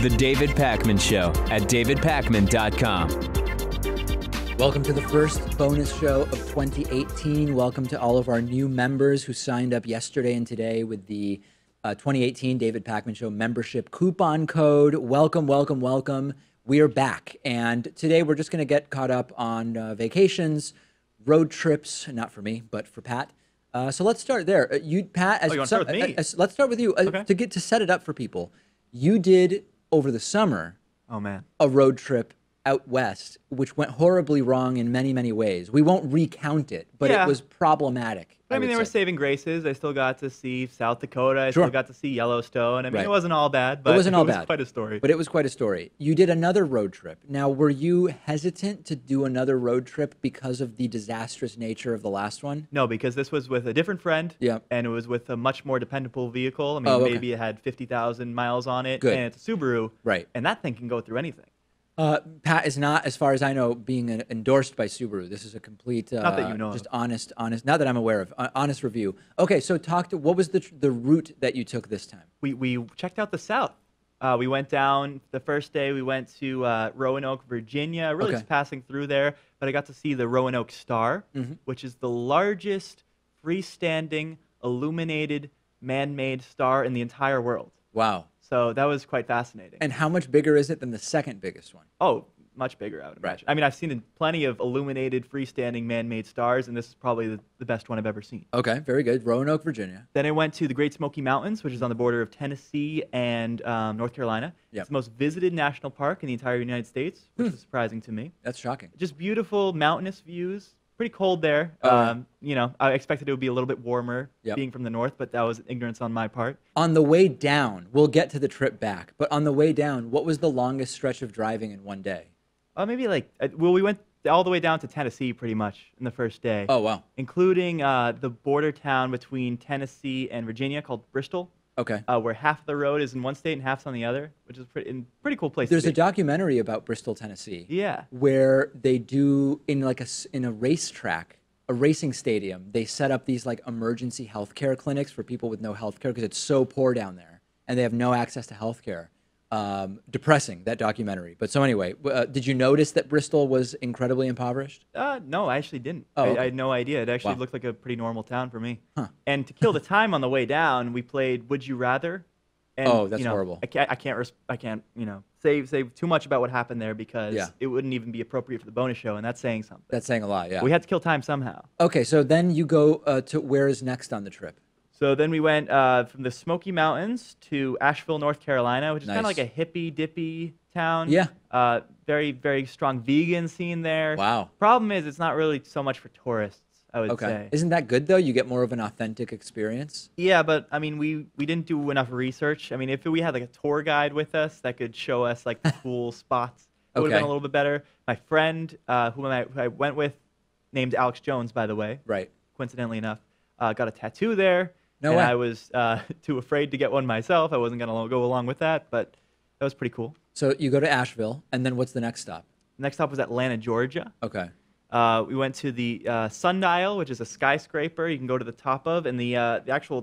The David Pakman Show at davidpakman.com. Welcome to the first bonus show of 2018. Welcome to all of our new members who signed up yesterday and today with the 2018 David Pakman Show membership coupon code. Welcome, welcome, welcome. We are back. And today we're just going to get caught up on vacations, road trips, not for me, but for Pat. So let's start there. Pat, you want to start with me? Let's start with you. Okay. To set it up for people. You did over the summer a road trip out west, which went horribly wrong in many, many ways. We won't recount it, but it was problematic. I mean, there were saving graces. I still got to see South Dakota. I still got to see Yellowstone. I mean, it wasn't all bad, but it was quite a story. But it was quite a story. You did another road trip. Now, were you hesitant to do another road trip because of the disastrous nature of the last one? No, because this was with a different friend, and it was with a much more dependable vehicle. I mean, maybe it had 50,000 miles on it, and it's a Subaru, and that thing can go through anything. Pat is not, as far as I know, being endorsed by Subaru. This is a complete, not that you know just honest, not that I'm aware of, honest review. Okay, so what was the route that you took this time? We checked out the South. We went down the first day. We went to Roanoke, Virginia, really just passing through there. But I got to see the Roanoke Star, which is the largest freestanding illuminated man-made star in the entire world. Wow. So that was quite fascinating. And how much bigger is it than the second biggest one? Oh, much bigger, I would imagine. I mean, I've seen plenty of illuminated, freestanding, man-made stars, and this is probably the best one I've ever seen. Okay, very good. Roanoke, Virginia. Then I went to the Great Smoky Mountains, which is on the border of Tennessee and North Carolina. It's the most visited national park in the entire United States, which is surprising to me. That's shocking. Just beautiful mountainous views. Pretty cold there. You know, I expected it would be a little bit warmer being from the north, but that was ignorance on my part. On the way down, we'll get to the trip back, but on the way down, what was the longest stretch of driving in one day? Maybe like, we went all the way down to Tennessee pretty much in the first day. Oh, wow. Including the border town between Tennessee and Virginia called Bristol. Okay. Where half of the road is in one state and half's on the other, which is pretty cool place. There's a documentary about Bristol, Tennessee. Yeah. Where they do in a racetrack, a racing stadium. They set up these like emergency healthcare clinics for people with no healthcare because it's so poor down there and they have no access to healthcare. Depressing, that documentary. But so anyway, did you notice that Bristol was incredibly impoverished? No, I actually didn't. Oh, I had no idea. It actually looked like a pretty normal town for me. Huh. And to kill the time on the way down, we played Would You Rather. And, that's horrible. I can't say too much about what happened there because it wouldn't even be appropriate for the bonus show, and that's saying something. That's saying a lot, yeah. We had to kill time somehow. Okay, so then you go to where is next on the trip? So then we went from the Smoky Mountains to Asheville, North Carolina, which is kind of like a hippy-dippy town. Yeah. Very, very strong vegan scene there. Wow. Problem is, it's not really so much for tourists, I would say. Isn't that good, though? You get more of an authentic experience? Yeah, but, I mean, we didn't do enough research. I mean, if we had, like, a tour guide with us that could show us, like, the cool spots, it would have been a little bit better. My friend, who I went with, named Alex Jones, by the way. Right. Coincidentally enough, got a tattoo there. No way. I was too afraid to get one myself. I wasn't going to go along with that, but that was pretty cool. So you go to Asheville, and then what's the next stop? The next stop was Atlanta, Georgia. Okay. We went to the Sundial, which is a skyscraper you can go to the top of, and the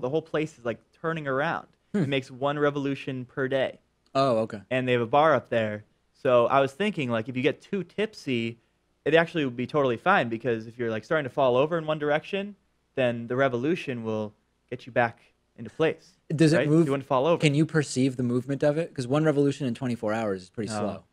whole place is like turning around. It makes one revolution per day. Oh, okay. And they have a bar up there. So I was thinking, like, if you get too tipsy, it actually would be totally fine because if you're like starting to fall over in one direction, then the revolution will get you back into place. Does it move? You wouldn't fall over. Can you perceive the movement of it? Because one revolution in 24 hours is pretty slow.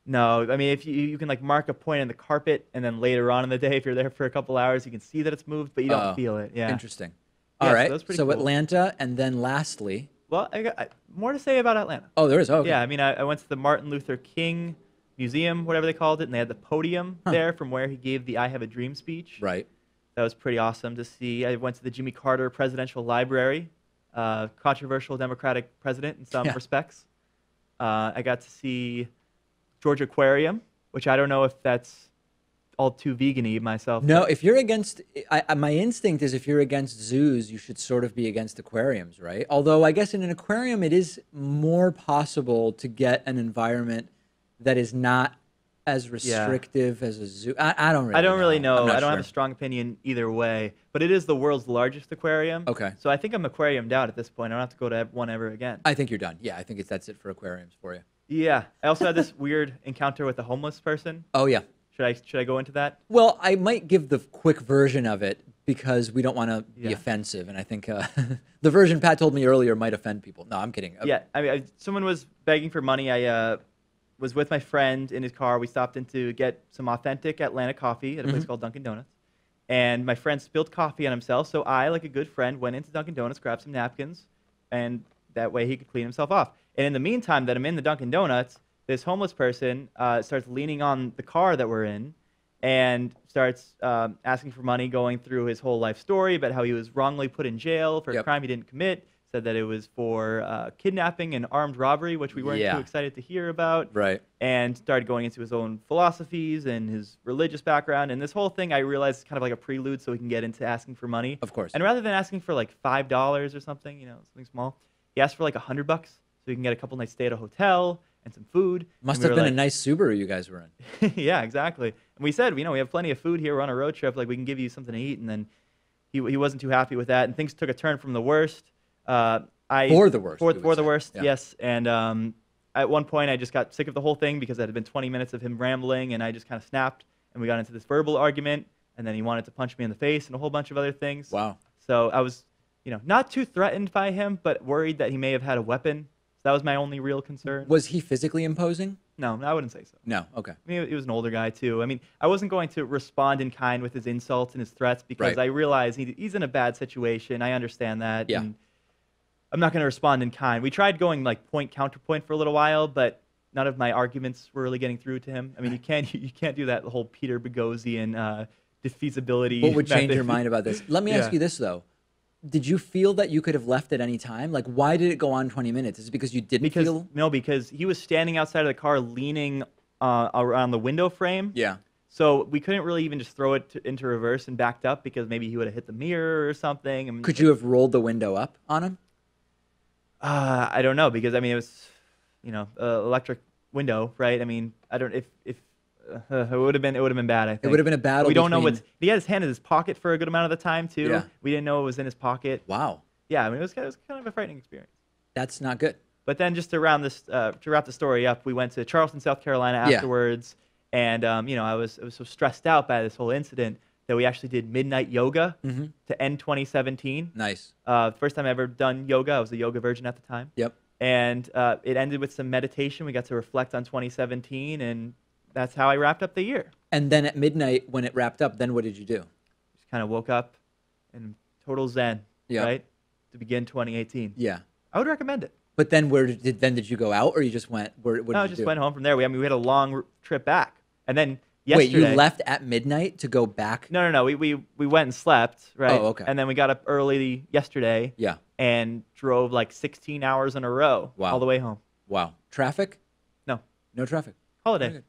No, I mean, if you can like mark a point in the carpet, and then later on in the day, if you're there for a couple hours, you can see that it's moved, but you don't feel it. Yeah. Interesting. All right. So cool. Atlanta, and then lastly. Well, I got more to say about Atlanta. Oh, there is. Oh, okay. Yeah, I mean, I went to the Martin Luther King Museum, whatever they called it, and they had the podium there from where he gave the "I Have a Dream" speech. Right. That was pretty awesome to see. I went to the Jimmy Carter Presidential Library, controversial Democratic president in some respects. I got to see Georgia Aquarium, which I don't know if that's all too vegan-y myself. No, if you're against, my instinct is if you're against zoos, you should sort of be against aquariums, right? Although I guess in an aquarium, it is more possible to get an environment that is not as restrictive as a zoo. I don't really know. I don't have a strong opinion either way, but it is the world's largest aquarium. Okay. So I think I'm aquariumed out at this point. I don't have to go to one ever again. I think you're done. Yeah, I think that's it for aquariums for you. Yeah. I also had this weird encounter with a homeless person. Oh yeah. Should I go into that? Well, I might give the quick version of it because we don't want to be Yeah. offensive, and I think the version Pat told me earlier might offend people. No, I'm kidding. Yeah. I mean, someone was begging for money. I was with my friend in his car. We stopped in to get some authentic Atlanta coffee at a place called Dunkin' Donuts. And my friend spilled coffee on himself, so I, like a good friend, went into Dunkin' Donuts, grabbed some napkins, and that way he could clean himself off. And in the meantime that I'm in the Dunkin' Donuts, this homeless person starts leaning on the car that we're in and starts asking for money, going through his whole life story about how he was wrongly put in jail for a crime he didn't commit, said that it was for kidnapping and armed robbery, which we weren't too excited to hear about. Right. And started going into his own philosophies and his religious background. And this whole thing, I realized, is kind of like a prelude so he can get into asking for money. Of course. And rather than asking for like $5 or something, something small, he asked for like $100 so he can get a couple nights stay at a hotel and some food. Must have been a nice Subaru you guys were in. Yeah, exactly. And we said, we have plenty of food here. We're on a road trip. Like, we can give you something to eat. And then he wasn't too happy with that. And things took a turn from the worst. For the worst. For the worst, yes. And at one point, I just got sick of the whole thing because it had been 20 minutes of him rambling, and I just kind of snapped, and we got into this verbal argument, and then he wanted to punch me in the face and a whole bunch of other things. Wow. So I was, not too threatened by him, but worried that he may have had a weapon. So that was my only real concern. Was he physically imposing? No, I wouldn't say so. No, okay. I mean, he was an older guy, too. I mean, I wasn't going to respond in kind with his insults and his threats because I realized he's in a bad situation. I understand that. Yeah. And I'm not going to respond in kind. We tried going like point counterpoint for a little while, but none of my arguments were really getting through to him. I mean, you can't do that whole Peter Boghossian defeasibility. What would change your mind about this? Let me ask you this though: did you feel that you could have left at any time? Like, why did it go on 20 minutes? Is it because you didn't feel? No, because he was standing outside of the car, leaning around the window frame. Yeah. So we couldn't really even just throw it into reverse and backed up because maybe he would have hit the mirror or something. I mean, could you have rolled the window up on him? I don't know because I mean it was, electric window, right? I mean I don't if it would have been bad. I think it would have been a battle. We don't know what's. He had his hand in his pocket for a good amount of the time too. Yeah. We didn't know it was in his pocket. Wow. Yeah, I mean it was kind of a frightening experience. That's not good. But then just to wrap the story up, we went to Charleston, South Carolina afterwards, and I was so stressed out by this whole incident that we actually did midnight yoga to end 2017. Nice. First time I ever done yoga. I was a yoga virgin at the time. Yep. And it ended with some meditation. We got to reflect on 2017, and that's how I wrapped up the year. And then at midnight, when it wrapped up, then what did you do? Just kind of woke up in total zen, right, to begin 2018. Yeah. I would recommend it. But then did you go out, or you just went? No, I just went home from there. We had a long trip back, and then yesterday. Wait, you left at midnight to go back? No. We went and slept, right? Oh, okay. And then we got up early yesterday. Yeah. And drove like 16 hours in a row all the way home. Wow. Traffic? No. No traffic. Holiday.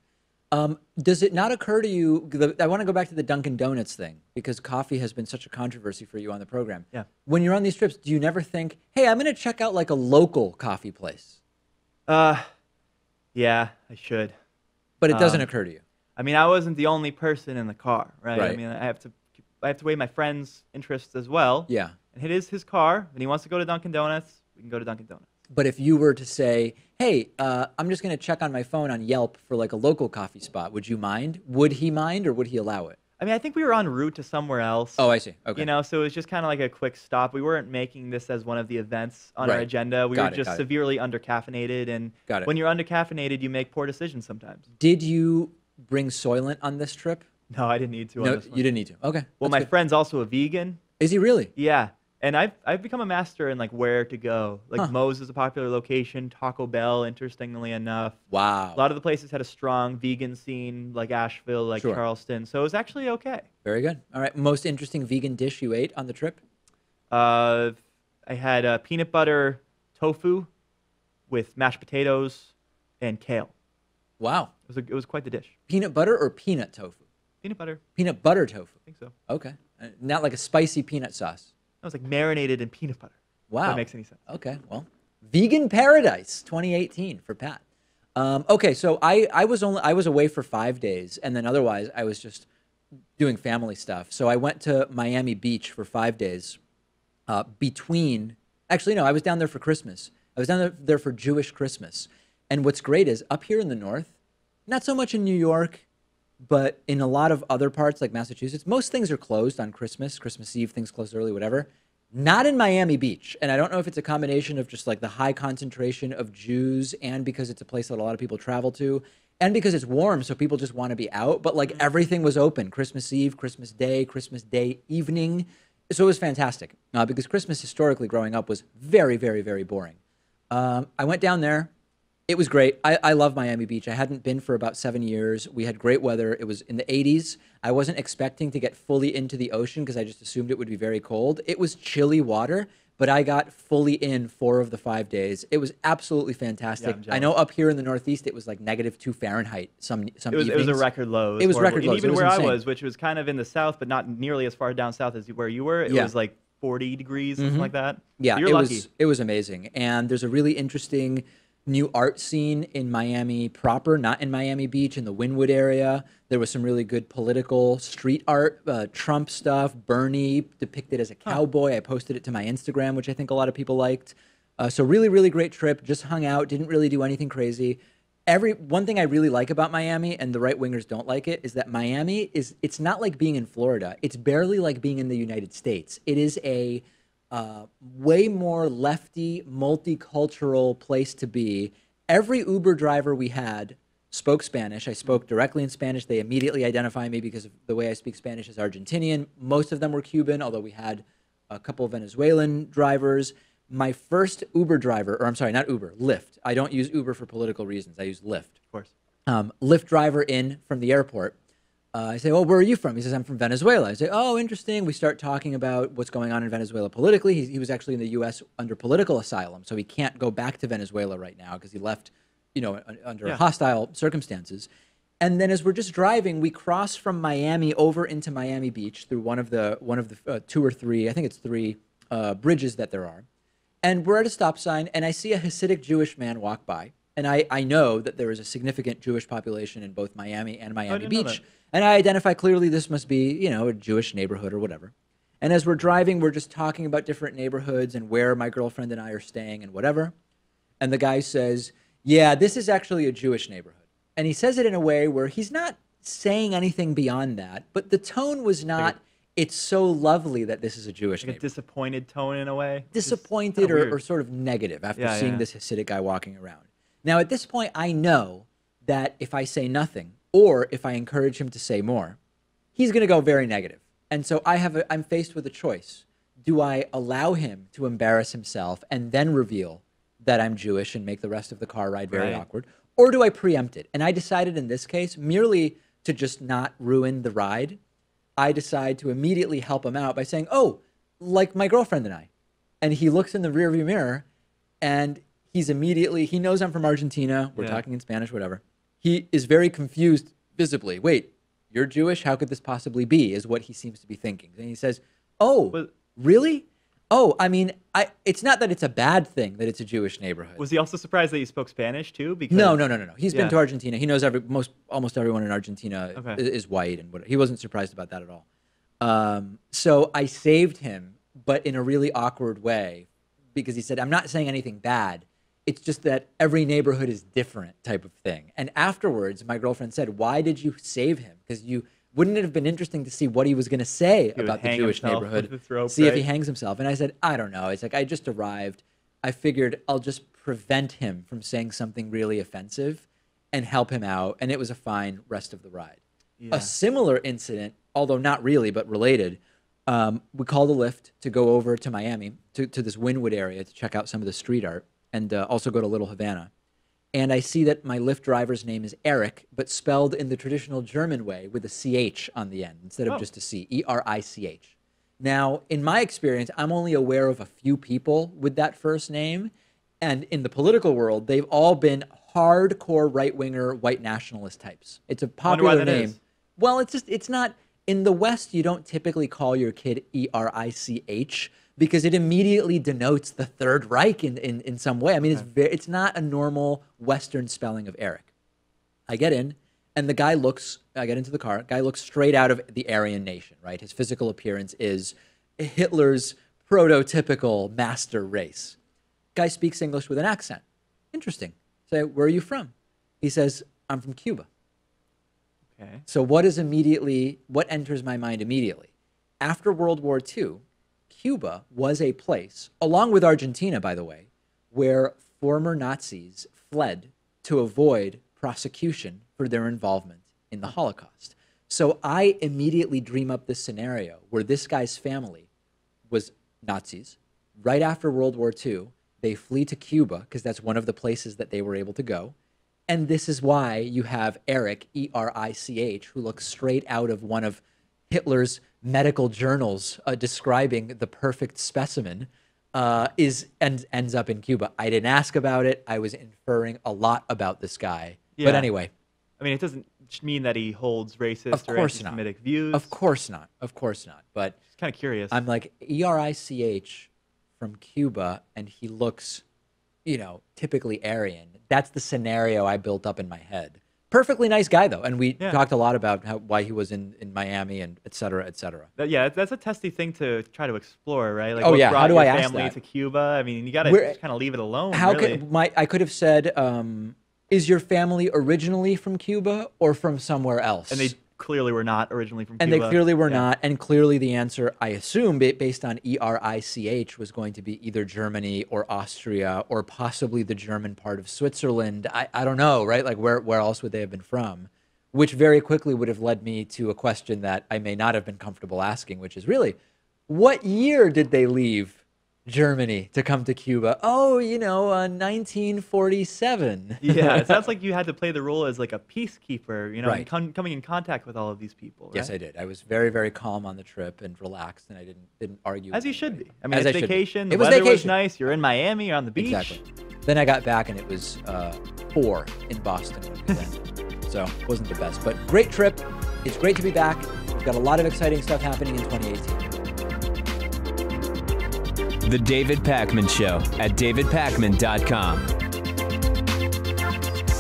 Does it not occur to you? I want to go back to the Dunkin' Donuts thing because coffee has been such a controversy for you on the program. Yeah. When you're on these trips, do you never think, "Hey, I'm going to check out like a local coffee place"? Yeah, I should. But it doesn't occur to you. I mean, I wasn't the only person in the car, right? Right. I mean, I have to weigh my friend's interests as well. Yeah. And it is his car, and he wants to go to Dunkin' Donuts. We can go to Dunkin' Donuts. But if you were to say, "Hey, I'm just going to check on my phone on Yelp for like a local coffee spot," would you mind? Would he mind, or would he allow it? I mean, I think we were en route to somewhere else. Oh, I see. Okay. So it was just kind of like a quick stop. We weren't making this as one of the events on our agenda. We were just severely undercaffeinated, and when you're undercaffeinated, you make poor decisions sometimes. Did you bring Soylent on this trip? No, I didn't need to. No, you didn't need to. Okay. Well, my friend's also a vegan. Is he really? Yeah. And I've become a master in like where to go. Like Moe's is a popular location. Taco Bell, interestingly enough. Wow. A lot of the places had a strong vegan scene, like Asheville, like Charleston. So it was actually okay. Very good. All right. Most interesting vegan dish you ate on the trip? I had peanut butter tofu with mashed potatoes and kale. Wow. It was quite the dish. Peanut butter or peanut tofu? Peanut butter. Peanut butter tofu. I think so. Okay. Not like a spicy peanut sauce. It was like marinated in peanut butter. Wow. If that makes any sense. Okay. Well, Vegan Paradise 2018 for Pat. Okay, so I was away for 5 days, and then otherwise I was just doing family stuff. So I went to Miami Beach for 5 days. Actually no, I was down there for Christmas. I was down there for Jewish Christmas, And what's great is up here in the north, not so much in New York, but in a lot of other parts like Massachusetts, most things are closed on Christmas Eve, things close early, whatever. Not in Miami Beach. And I don't know if it's a combination of just like the high concentration of Jews and because it's a place that a lot of people travel to and because it's warm, so people just want to be out. But like everything was open, Christmas Eve, Christmas Day evening. So it was fantastic because Christmas historically growing up was very, very, very boring. I went down there. It was great. I love Miami Beach. I hadn't been for about 7 years. We had great weather. It was in the 80s. I wasn't expecting to get fully into the ocean because I just assumed it would be very cold. It was chilly water, but I got fully in 4 of the 5 days. It was absolutely fantastic. Yeah, I know up here in the Northeast, it was like -2 Fahrenheit some evenings. It was a record low. It was horrible. record lows. And even It was where insane. I was, which was kind of in the south, but not nearly as far down south as where you were, it was like 40 degrees, something like that. Yeah, You're lucky. it was amazing. And there's a really interesting new art scene in Miami proper, not in Miami Beach, in the Wynwood area. There was some really good political street art, Trump stuff, Bernie depicted as a cowboy. I posted it to my Instagram, which I think a lot of people liked. So really, really great trip. Just hung out, didn't really do anything crazy. One thing I really like about Miami, and the right wingers don't like it, is that Miami it's not like being in Florida. It's barely like being in the United States. It is a way more lefty, multicultural place to be. Every Uber driver we had spoke Spanish. I spoke directly in Spanish. They immediately identify me because of the way I speak Spanish as Argentinian. Most of them were Cuban, although we had a couple of Venezuelan drivers. My first Uber driver, or I'm sorry, not Uber, Lyft. I don't use Uber for political reasons. I use Lyft. Of course. Lyft driver in from the airport. I say, "Oh, where are you from?" He says, "I'm from Venezuela." I say, "Oh, interesting." We start talking about what's going on in Venezuela politically. He was actually in the U.S. under political asylum, so he can't go back to Venezuela right now because he left, under hostile circumstances. And then as we're just driving, we cross from Miami over into Miami Beach through one of the 2 or 3, I think it's 3 bridges that there are. And we're at a stop sign, and I see a Hasidic Jewish man walk by. And I know that there is a significant Jewish population in both Miami and Miami Beach. And I identify clearly this must be, a Jewish neighborhood or whatever. And as we're driving, we're just talking about different neighborhoods and where my girlfriend and I are staying and whatever. And the guy says, "Yeah, this is actually a Jewish neighborhood." And he says it in a way where he's not saying anything beyond that, but the tone was not, "It's so lovely that this is a Jewish neighborhood." A disappointed tone in a way. Disappointed or sort of negative after seeing this Hasidic guy walking around. Now, at this point, I know that if I say nothing or if I encourage him to say more, he's going to go very negative. And so I'm faced with a choice. Do I allow him to embarrass himself and then reveal that I'm Jewish and make the rest of the car ride very awkward? Or do I preempt it? And I decided in this case, merely to just not ruin the ride, I decide to immediately help him out by saying, "Oh, like my girlfriend and I." And he looks in the rearview mirror and he knows I'm from Argentina. We're talking in Spanish, whatever. He is very confused visibly. "Wait, you're Jewish? How could this possibly be?" is what he seems to be thinking. And he says, "Oh, really? Oh, I mean, it's not that it's a bad thing that it's a Jewish neighborhood." Was he also surprised that you spoke Spanish too? Because No. He's been to Argentina. He knows almost everyone in Argentina is white, and he wasn't surprised about that at all. So I saved him, but in a really awkward way, because he said, "I'm not saying anything bad. It's just that every neighborhood is different," type of thing. And afterwards, my girlfriend said, "Why did you save him? Because wouldn't it have been interesting to see what he was going to say about the Jewish neighborhood? See if he hangs himself." And I said, "I don't know. It's like, I just arrived. I figured I'll just prevent him from saying something really offensive and help him out." And it was a fine rest of the ride. Yeah. A similar incident, although not really, but related, we called a Lyft to go over to Miami, to this Wynwood area to check out some of the street art and also go to Little Havana. And I see that my Lyft driver's name is Eric, but spelled in the traditional German way with a CH on the end instead of just a C, E-R-I-C-H. Now, in my experience, I'm only aware of a few people with that first name. And in the political world, they've all been hardcore right-winger white nationalist types. It's a popular name. Well, it's not. In the West, you don't typically call your kid E-R-I-C-H because it immediately denotes the Third Reich in some way. I mean, it's not a normal Western spelling of Eric. I get in, and I get into the car, guy looks straight out of the Aryan nation, right? His physical appearance is Hitler's prototypical master race. Guy speaks English with an accent. Interesting. Say, where are you from? He says, I'm from Cuba. Okay. So what enters my mind immediately? After World War II, Cuba was a place, along with Argentina, by the way, where former Nazis fled to avoid prosecution for their involvement in the Holocaust. So I immediately dream up this scenario where this guy's family was Nazis. Right after World War II, they flee to Cuba because that's one of the places that they were able to go. And this is why you have Erich, E-R-I-C-H, who looks straight out of one of Hitler's medical journals describing the perfect specimen, ends up in Cuba. I didn't ask about it. I was inferring a lot about this guy. Yeah. But anyway. I mean, it doesn't mean that he holds racist or anti-Semitic views. Of course not. Of course not. But just kind of curious. I'm like, E-R-I-C-H from Cuba, and he looks, typically Aryan. That's the scenario I built up in my head. Perfectly nice guy, though. And we talked a lot about why he was in Miami and et cetera, et cetera. That's a testy thing to try to explore, right? Like, what brought how do your I ask family that? To Cuba? I mean, you got to just kind of leave it alone. I could have said, is your family originally from Cuba or from somewhere else? And they clearly were not originally from Cuba. And they clearly were not. And clearly the answer, I assume, based on E-R-I-C-H, was going to be either Germany or Austria or possibly the German part of Switzerland. I don't know, right? Like, where else would they have been from? Which very quickly would have led me to a question that I may not have been comfortable asking, which is really, what year did they leave Germany to come to Cuba? 1947. Yeah, it sounds like you had to play the role as like a peacekeeper, right. Coming in contact with all of these people. Right? Yes, I did. I was very, very calm on the trip and relaxed, and I didn't argue. As you should be. I mean, it's vacation. The weather was nice. You're in Miami. You're on the beach. Exactly. Then I got back, and it was 4 in Boston when we went. So it wasn't the best, but great trip. It's great to be back. We've got a lot of exciting stuff happening in 2018. The David Pakman Show at davidpakman.com.